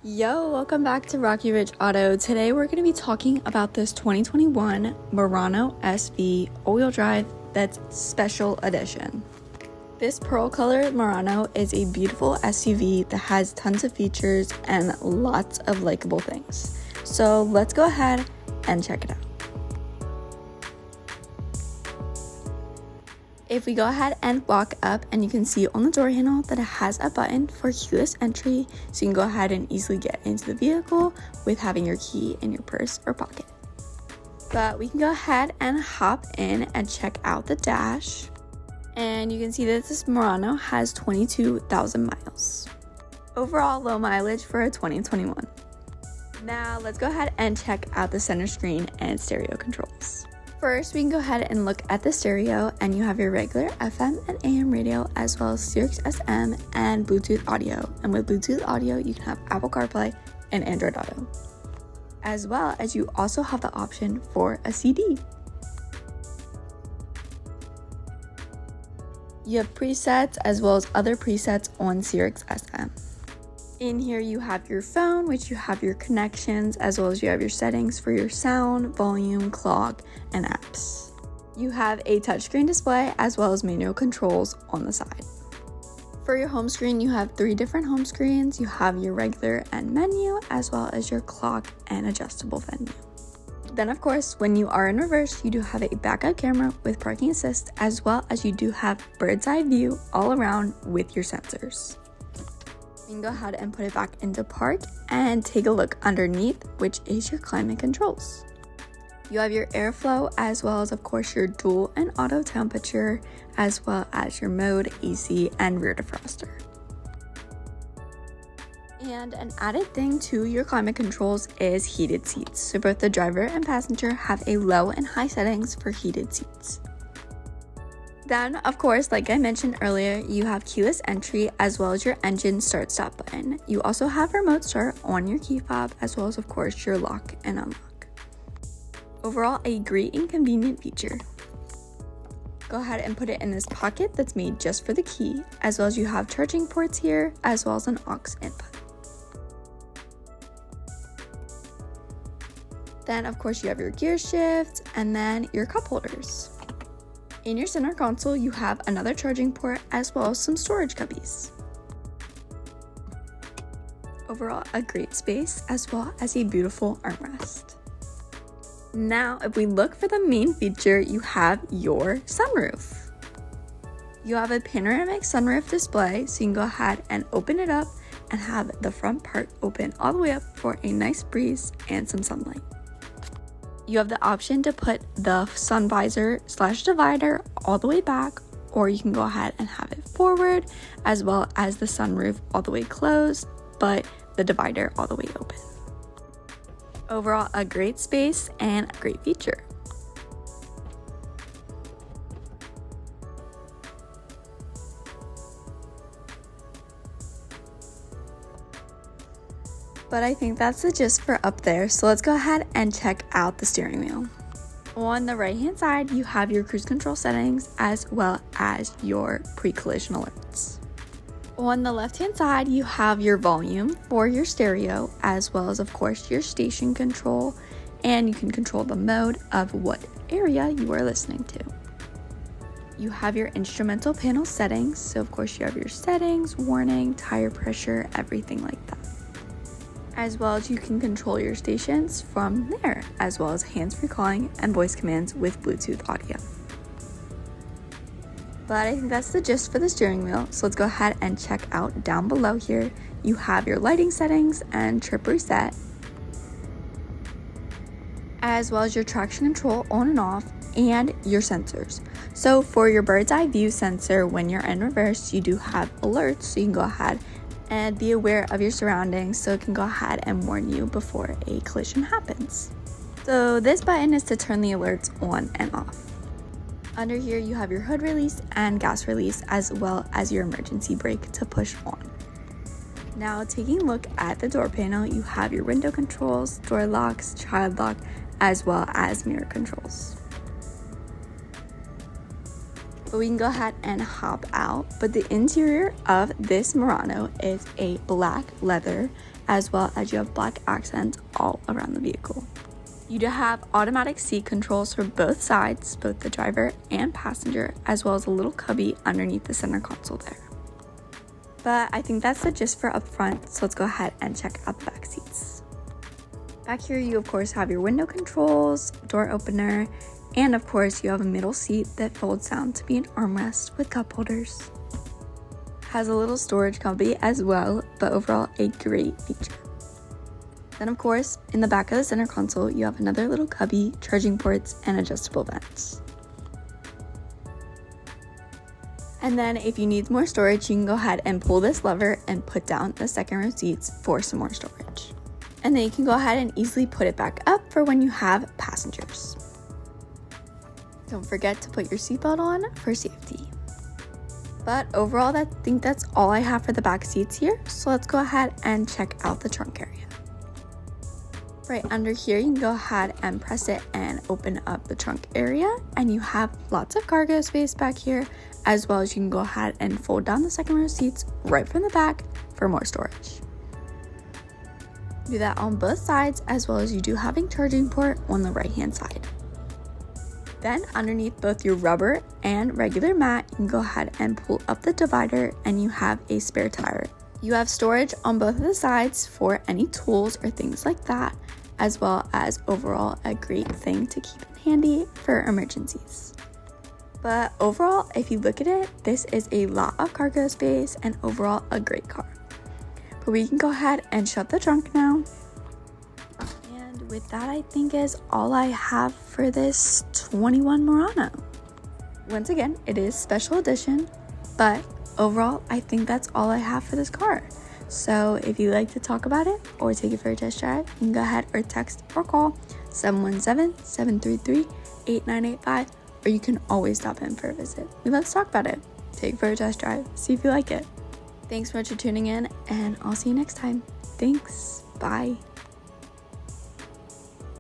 Yo, welcome back to Rocky Ridge Auto. Today we're going to be talking about this 2021 Murano SV all-wheel drive that's special edition. This pearl colored Murano is a beautiful SUV that has tons of features and lots of likable things. So let's go ahead and check it out. If we go ahead and walk up, and you can see on the door handle that it has a button for keyless entry, so you can go ahead and easily get into the vehicle with having your key in your purse or pocket. But we can go ahead and hop in and check out the dash, and you can see that this Murano has 22,000 miles. Overall low mileage for a 2021. Now let's go ahead and check out the center screen and stereo controls. First, we can go ahead and look at the stereo, and you have your regular FM and AM radio, as well as Sirius XM and Bluetooth audio. And with Bluetooth audio, you can have Apple CarPlay and Android Auto. As well as you also have the option for a CD. You have presets as well as other presets on Sirius XM. In here you have your phone, which you have your connections, as well as you have your settings for your sound, volume, clock, and apps. You have a touchscreen display as well as manual controls on the side. For your home screen, you have 3 different home screens. You have your regular and menu, as well as your clock and adjustable venue. Then of course, when you are in reverse, you do have a backup camera with parking assist, as well as you do have bird's eye view all around with your sensors. You can go ahead and put it back into park and take a look underneath, which is your climate controls. You have your airflow, as well as of course your dual and auto temperature, as well as your mode, AC, and rear defroster. And an added thing to your climate controls is heated seats. So both the driver and passenger have a low and high settings for heated seats. Then, of course, like I mentioned earlier, you have keyless entry as well as your engine start-stop button. You also have remote start on your key fob, as well as, of course, your lock and unlock. Overall, a great and convenient feature. Go ahead and put it in this pocket that's made just for the key, as well as you have charging ports here, as well as an aux input. Then, of course, you have your gear shift and then your cup holders. In your center console, you have another charging port as well as some storage cubbies. Overall, a great space as well as a beautiful armrest. Now, if we look for the main feature, you have your sunroof. You have a panoramic sunroof display, so you can go ahead and open it up and have the front part open all the way up for a nice breeze and some sunlight. You have the option to put the sun visor / divider all the way back, or you can go ahead and have it forward, as well as the sunroof all the way closed, but the divider all the way open. Overall, a great space and a great feature. But I think that's the gist for up there, so let's go ahead and check out the steering wheel. On the right hand side, you have your cruise control settings as well as your pre-collision alerts. On the left hand side, you have your volume for your stereo, as well as of course your station control, and you can control the mode of what area you are listening to. You have your instrumental panel settings, so of course you have your settings, warning, tire pressure, everything like that. As well as you can control your stations from there, as well as hands-free calling and voice commands with Bluetooth audio. But I think that's the gist for the steering wheel, so let's go ahead and check out down below here. You have your lighting settings and trip reset, as well as your traction control on and off, and your sensors. So for your bird's eye view sensor, when you're in reverse, you do have alerts, so you can go ahead and be aware of your surroundings, so it can go ahead and warn you before a collision happens. So this button is to turn the alerts on and off. Under here you have your hood release and gas release, as well as your emergency brake to push on. Now taking a look at the door panel, you have your window controls, door locks, child lock, as well as mirror controls. But we can go ahead and hop out. But the interior of this Murano is a black leather, as well as you have black accents all around the vehicle. You do have automatic seat controls for both sides, both the driver and passenger, as well as a little cubby underneath the center console there. But I think that's the gist for up front, so let's go ahead and check out the back seats. Back here you of course have your window controls, door opener, and of course you have a middle seat that folds down to be an armrest with cup holders. Has a little storage cubby as well, but overall a great feature. Then of course, in the back of the center console, you have another little cubby, charging ports, and adjustable vents. And then if you need more storage, you can go ahead and pull this lever and put down the second row seats for some more storage. And then you can go ahead and easily put it back up for when you have passengers. Don't forget to put your seatbelt on for safety. But overall, I think that's all I have for the back seats here. So let's go ahead and check out the trunk area. Right under here, you can go ahead and press it and open up the trunk area, and you have lots of cargo space back here, as well as you can go ahead and fold down the second row seats right from the back for more storage. Do that on both sides, as well as you do have a charging port on the right hand side. Then underneath both your rubber and regular mat, you can go ahead and pull up the divider and you have a spare tire. You have storage on both of the sides for any tools or things like that, as well as overall a great thing to keep it handy for emergencies. But overall, if you look at it, this is a lot of cargo space and overall a great car. But we can go ahead and shut the trunk now. And with that, I think is all I have for this 21 Murano. Once again, it is special edition, but overall, I think that's all I have for this car. So if you'd like to talk about it or take it for a test drive, you can go ahead or text or call 717-733-8985, or you can always stop in for a visit. We love to talk about it. Take it for a test drive, see if you like it. Thanks so much for tuning in, and I'll see you next time. Thanks. Bye.